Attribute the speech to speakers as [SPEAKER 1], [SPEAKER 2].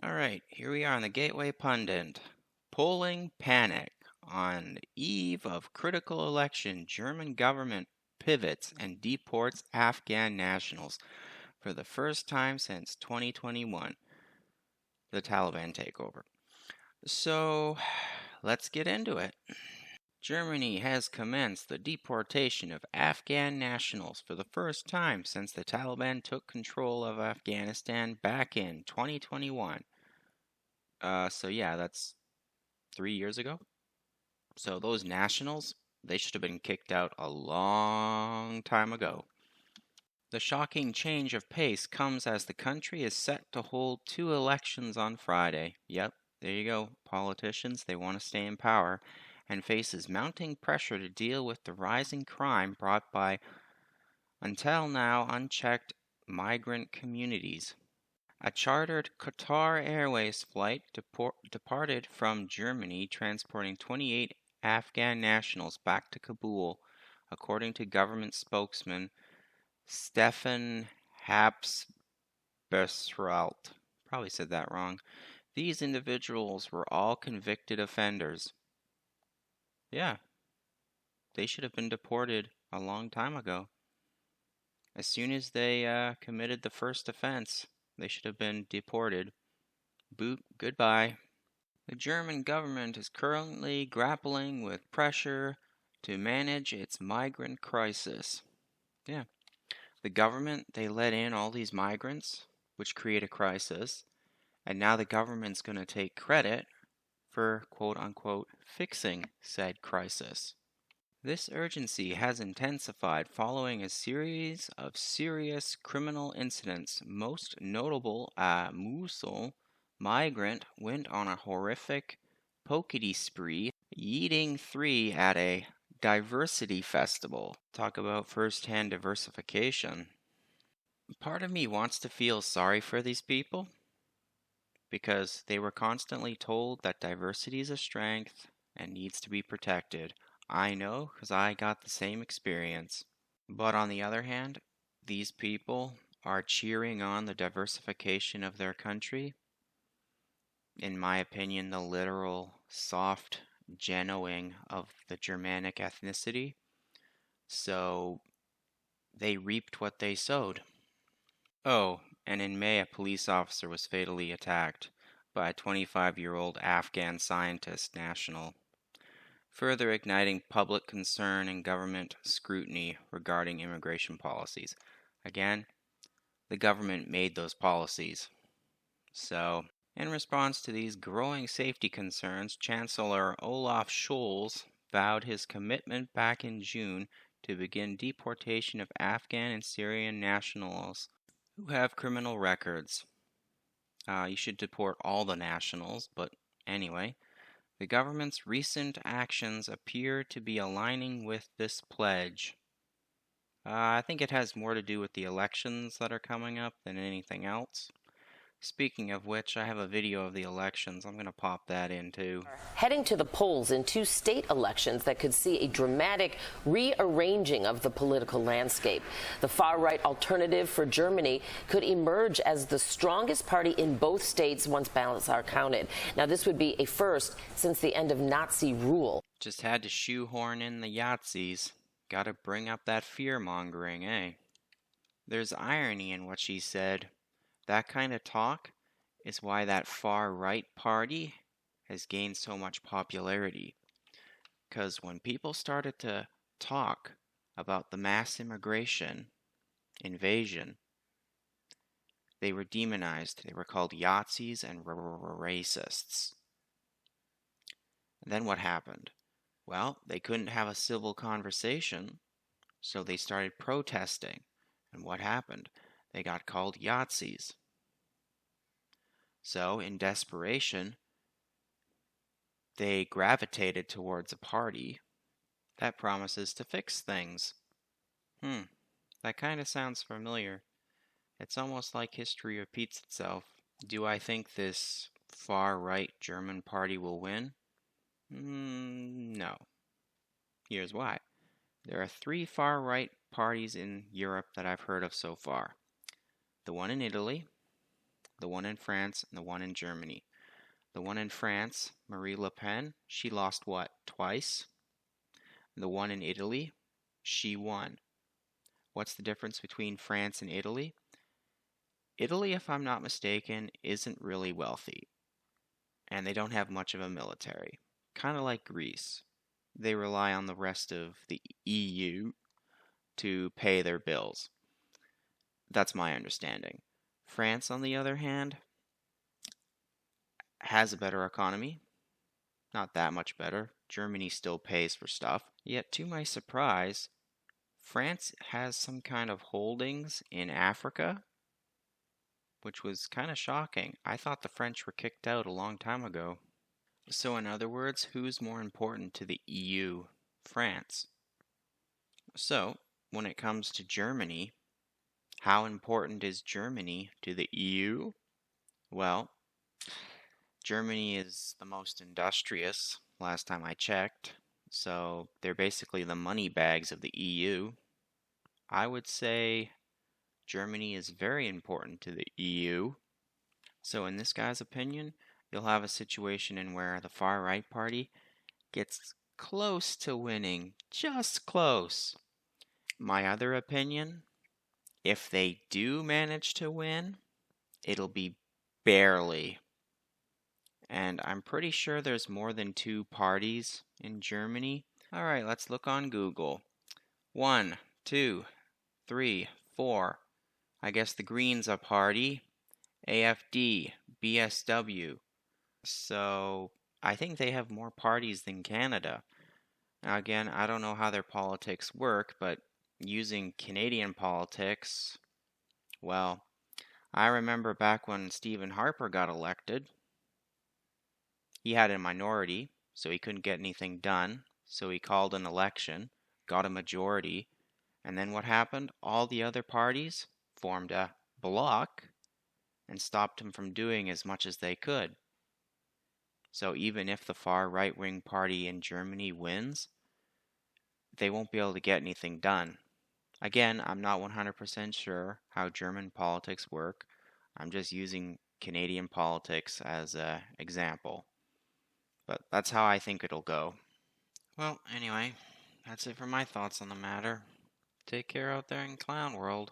[SPEAKER 1] All right, here we are on the Gateway Pundit. Polling panic. On the eve of critical election, German government pivots and deports Afghan nationals for the first time since 2021, the Taliban takeover. So, let's get into it. Germany has commenced the deportation of Afghan nationals for the first time since the Taliban took control of Afghanistan back in 2021. So yeah, that's 3 years ago. So those nationals, they should have been kicked out a long time ago. The shocking change of pace comes as the country is set to hold 2 elections on Friday. Yep, there you go. Politicians, they want to stay in power and faces mounting pressure to deal with the rising crime brought by, until now, unchecked migrant communities. A chartered Qatar Airways flight departed from Germany, transporting 28 Afghan nationals back to Kabul, according to government spokesman Stefan Habsburalt. Probably said that wrong. These individuals were all convicted offenders. Yeah, they should have been deported a long time ago. As soon as they committed the first offense, they should have been deported. Boot, goodbye. The German government is currently grappling with pressure to manage its migrant crisis. Yeah, the government, they let in all these migrants, which create a crisis, and now the government's going to take credit for quote unquote fixing said crisis. This urgency has intensified following a series of serious criminal incidents. Most notable, a Mosul migrant went on a horrific pokey spree, yeeting 3 at a diversity festival. Talk about first-hand diversification. Part of me wants to feel sorry for these people because they were constantly told that diversity is a strength and needs to be protected. I know because I got the same experience. But on the other hand, these people are cheering on the diversification of their country. In my opinion, the literal soft genoing of the Germanic ethnicity. So they reaped what they sowed. Oh, and in May, a police officer was fatally attacked by a 25-year-old Afghan scientist national, further igniting public concern and government scrutiny regarding immigration policies. Again, the government made those policies. So, in response to these growing safety concerns, Chancellor Olaf Scholz vowed his commitment back in June to begin deportation of Afghan and Syrian nationals who have criminal records. You should deport all the nationals, but anyway, the government's recent actions appear to be aligning with this pledge. I think it has more to do with the elections that are coming up than anything else. Speaking of which, I have a video of the elections. I'm going to pop that in too.
[SPEAKER 2] Heading to the polls in 2 state elections that could see a dramatic rearranging of the political landscape. The far-right Alternative for Germany could emerge as the strongest party in both states once ballots are counted. Now, this would be a first since the end of Nazi rule.
[SPEAKER 1] Just had to shoehorn in the Yahtzees. Gotta bring up that fear-mongering, eh? There's irony in what she said. That kind of talk is why that far-right party has gained so much popularity. Because when people started to talk about the mass immigration invasion, they were demonized. They were called Yahtzees and racists. And then what happened? Well, they couldn't have a civil conversation, so they started protesting. And what happened? They got called Yahtzees. So, in desperation, they gravitated towards a party that promises to fix things. That kind of sounds familiar. It's almost like history repeats itself. Do I think this far-right German party will win? No. Here's why. There are 3 far-right parties in Europe that I've heard of so far. The one in Italy, the one in France, and the one in Germany. The one in France, Marie Le Pen, she lost what, twice? The one in Italy, she won. What's the difference between France and Italy? Italy, if I'm not mistaken, isn't really wealthy, and they don't have much of a military. Kind of like Greece. They rely on the rest of the EU to pay their bills. That's my understanding. France, on the other hand, has a better economy. Not that much better. Germany still pays for stuff. Yet, to my surprise, France has some kind of holdings in Africa, which was kind of shocking. I thought the French were kicked out a long time ago. So, in other words, who's more important to the EU? France. So, when it comes to Germany, how important is Germany to the EU? Well, Germany is the most industrious, last time I checked, so they're basically the money bags of the EU. I would say Germany is very important to the EU. So in this guy's opinion, you'll have a situation in where the far right party gets close to winning, just close. My other opinion, if they do manage to win, it'll be barely. And I'm pretty sure there's more than two parties in Germany. Alright, let's look on Google. 1, 2, 3, 4. I guess the Greens a party. AFD, BSW. So I think they have more parties than Canada. Now again, I don't know how their politics work, but using Canadian politics, well, I remember back when Stephen Harper got elected, he had a minority, so he couldn't get anything done, so he called an election, got a majority, and then what happened? All the other parties formed a bloc and stopped him from doing as much as they could. So even if the far right-wing party in Germany wins, they won't be able to get anything done. Again, I'm not 100% sure how German politics work. I'm just using Canadian politics as an example. But that's how I think it'll go. Well, anyway, that's it for my thoughts on the matter. Take care out there in clown world.